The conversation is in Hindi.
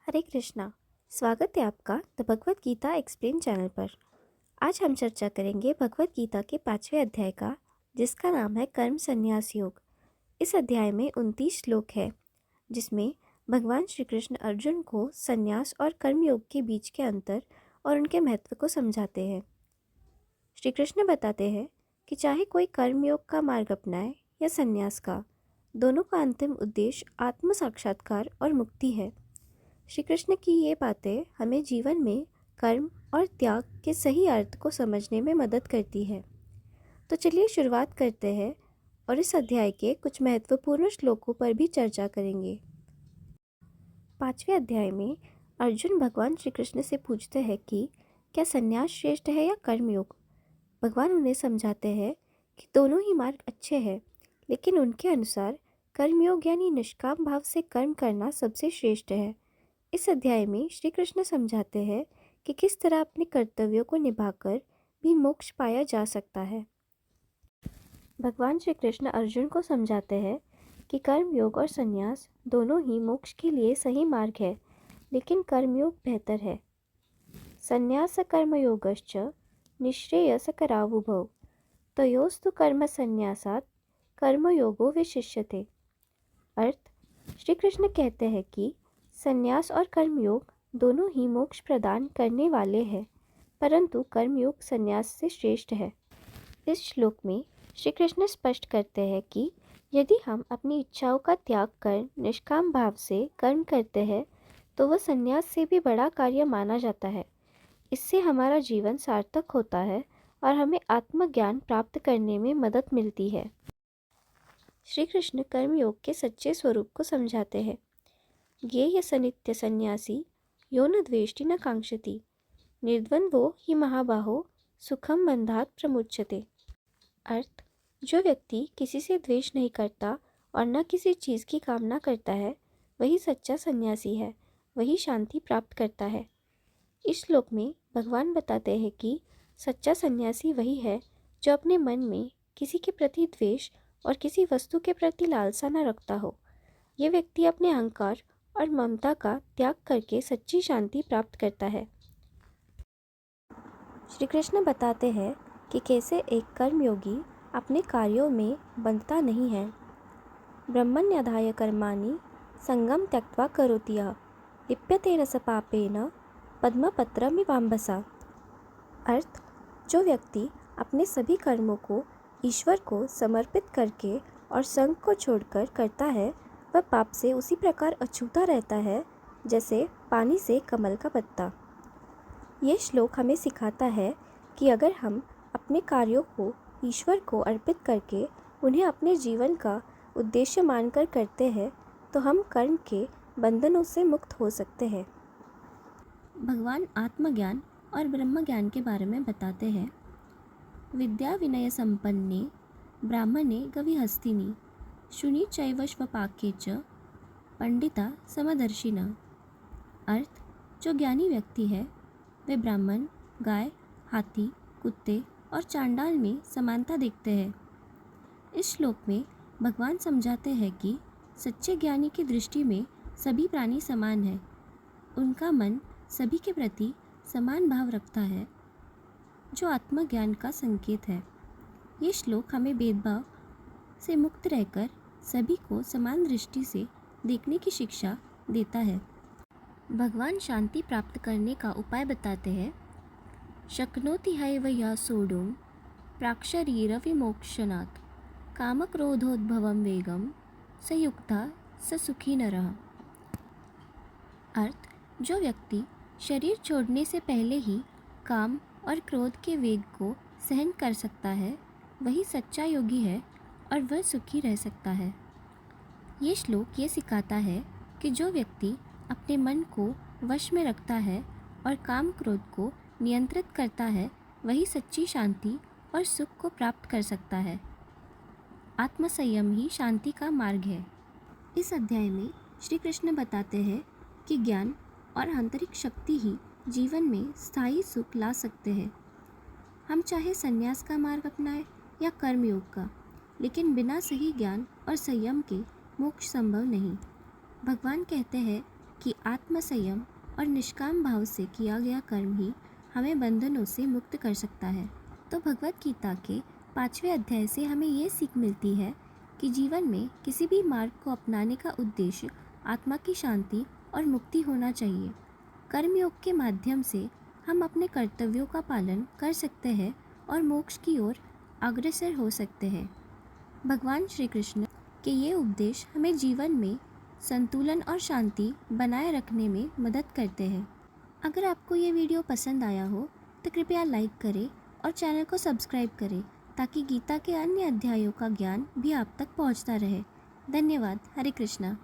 हरे कृष्णा। स्वागत है आपका the Bhagavad Gita explain channel पर। आज हम चर्चा करेंगे भगवत गीता के 5वें अध्याय का, जिसका नाम है कर्म संन्यास योग। इस अध्याय में 29 श्लोक है, जिसमें भगवान श्री कृष्ण अर्जुन को संन्यास और कर्म योग के बीच के अंतर और उनके महत्व को समझाते हैं। श्री कृष्ण बताते हैं कि चाहे कोई कर्म योग का मार्ग अपनाए या संन्यास का, दोनों का अंतिम उद्देश्य आत्म साक्षात्कार और मुक्ति है। श्री कृष्ण की ये बातें हमें जीवन में कर्म और त्याग के सही अर्थ को समझने में मदद करती है। तो चलिए शुरुआत करते हैं और इस अध्याय के कुछ महत्वपूर्ण श्लोकों पर भी चर्चा करेंगे। 5वें अध्याय में अर्जुन भगवान श्री कृष्ण से पूछते हैं कि क्या संन्यास श्रेष्ठ है या कर्मयोग। भगवान उन्हें समझाते हैं कि दोनों ही मार्ग अच्छे हैं, लेकिन उनके अनुसार कर्मयोग यानी निष्काम भाव से कर्म करना सबसे श्रेष्ठ है। इस अध्याय में श्री कृष्ण समझाते हैं कि किस तरह अपने कर्तव्यों को निभाकर भी मोक्ष पाया जा सकता है। भगवान श्री कृष्ण अर्जुन को समझाते हैं कि कर्मयोग और संन्यास दोनों ही मोक्ष के लिए सही मार्ग है, लेकिन कर्मयोग बेहतर है। संन्यास कर्मयोगश्च निःश्रेयसकरावुभौ तयोस्तु कर्म संन्यासात् कर्मयोगो विशिष्यते। अर्थ, श्री कृष्ण कहते हैं कि संन्यास और कर्मयोग दोनों ही मोक्ष प्रदान करने वाले हैं, परंतु कर्मयोग संन्यास से श्रेष्ठ है। इस श्लोक में श्री कृष्ण स्पष्ट करते हैं कि यदि हम अपनी इच्छाओं का त्याग कर निष्काम भाव से कर्म करते हैं, तो वह संन्यास से भी बड़ा कार्य माना जाता है। इससे हमारा जीवन सार्थक होता है और हमें आत्मज्ञान प्राप्त करने में मदद मिलती है। श्री कृष्ण कर्मयोग के सच्चे स्वरूप को समझाते हैं। ज्ञेय सनित्य सन्यासी यो न द्वेष्टि न कांक्षति निर्द्वंद्वो हि महाबाहो सुखम बंधात प्रमुच्यते। अर्थ, जो व्यक्ति किसी से द्वेष नहीं करता और न किसी चीज़ की कामना करता है, वही सच्चा सन्यासी है, वही शांति प्राप्त करता है। इस श्लोक में भगवान बताते हैं कि सच्चा सन्यासी वही है जो अपने मन में किसी के प्रति द्वेष और किसी वस्तु के प्रति लालसा न रखता हो। ये व्यक्ति अपने अहंकार और ममता का त्याग करके सच्ची शांति प्राप्त करता है। श्री कृष्ण बताते हैं कि कैसे एक कर्मयोगी अपने कार्यों में बंधता नहीं है। ब्रह्मण्याधाय कर्माणि संगम त्यक्त्वा करोति यः लिप्यते रसपापेन पद्मपत्रमिवाम्भसा। अर्थ, जो व्यक्ति अपने सभी कर्मों को ईश्वर को समर्पित करके और संग को छोड़कर करता है, वह पाप से उसी प्रकार अछूता रहता है जैसे पानी से कमल का पत्ता। ये श्लोक हमें सिखाता है कि अगर हम अपने कार्यों को ईश्वर को अर्पित करके उन्हें अपने जीवन का उद्देश्य मानकर करते हैं, तो हम कर्म के बंधनों से मुक्त हो सकते हैं। भगवान आत्मज्ञान और ब्रह्म ज्ञान के बारे में बताते हैं। विद्या विनय संपन्ने ब्राह्मणे गविहस्तिनि शुनि चैव स्वपाके च पंडिता समदर्शिना। अर्थ, जो ज्ञानी व्यक्ति है वे ब्राह्मण, गाय, हाथी, कुत्ते और चांडाल में समानता देखते हैं। इस श्लोक में भगवान समझाते हैं कि सच्चे ज्ञानी की दृष्टि में सभी प्राणी समान हैं। उनका मन सभी के प्रति समान भाव रखता है, जो आत्मज्ञान का संकेत है। ये श्लोक हमें भेदभाव से मुक्त रहकर सभी को समान दृष्टि से देखने की शिक्षा देता है। भगवान शांति प्राप्त करने का उपाय बताते हैं। शक्नोति हैव यः सोढुं प्राक्शरीरविमोक्षणात् कामक्रोधोद्भवं वेगं स युक्तः स सुखी नरः। अर्थ, जो व्यक्ति शरीर छोड़ने से पहले ही काम और क्रोध के वेग को सहन कर सकता है, वही सच्चा योगी है और वह सुखी रह सकता है। ये श्लोक ये सिखाता है कि जो व्यक्ति अपने मन को वश में रखता है और काम क्रोध को नियंत्रित करता है, वही सच्ची शांति और सुख को प्राप्त कर सकता है। आत्मसंयम ही शांति का मार्ग है। इस अध्याय में श्री कृष्ण बताते हैं कि ज्ञान और आंतरिक शक्ति ही जीवन में स्थायी सुख ला सकते हैं। हम चाहे संन्यास का मार्ग अपनाएं या कर्मयोग का, लेकिन बिना सही ज्ञान और संयम के मोक्ष संभव नहीं। भगवान कहते हैं कि आत्मसंयम और निष्काम भाव से किया गया कर्म ही हमें बंधनों से मुक्त कर सकता है। तो भगवत गीता के 5वें अध्याय से हमें ये सीख मिलती है कि जीवन में किसी भी मार्ग को अपनाने का उद्देश्य आत्मा की शांति और मुक्ति होना चाहिए। कर्मयोग के माध्यम से हम अपने कर्तव्यों का पालन कर सकते हैं और मोक्ष की ओर अग्रसर हो सकते हैं। भगवान श्री कृष्ण के ये उपदेश हमें जीवन में संतुलन और शांति बनाए रखने में मदद करते हैं। अगर आपको ये वीडियो पसंद आया हो तो कृपया लाइक करें और चैनल को सब्सक्राइब करें ताकि गीता के अन्य अध्यायों का ज्ञान भी आप तक पहुंचता रहे। धन्यवाद। हरे कृष्णा।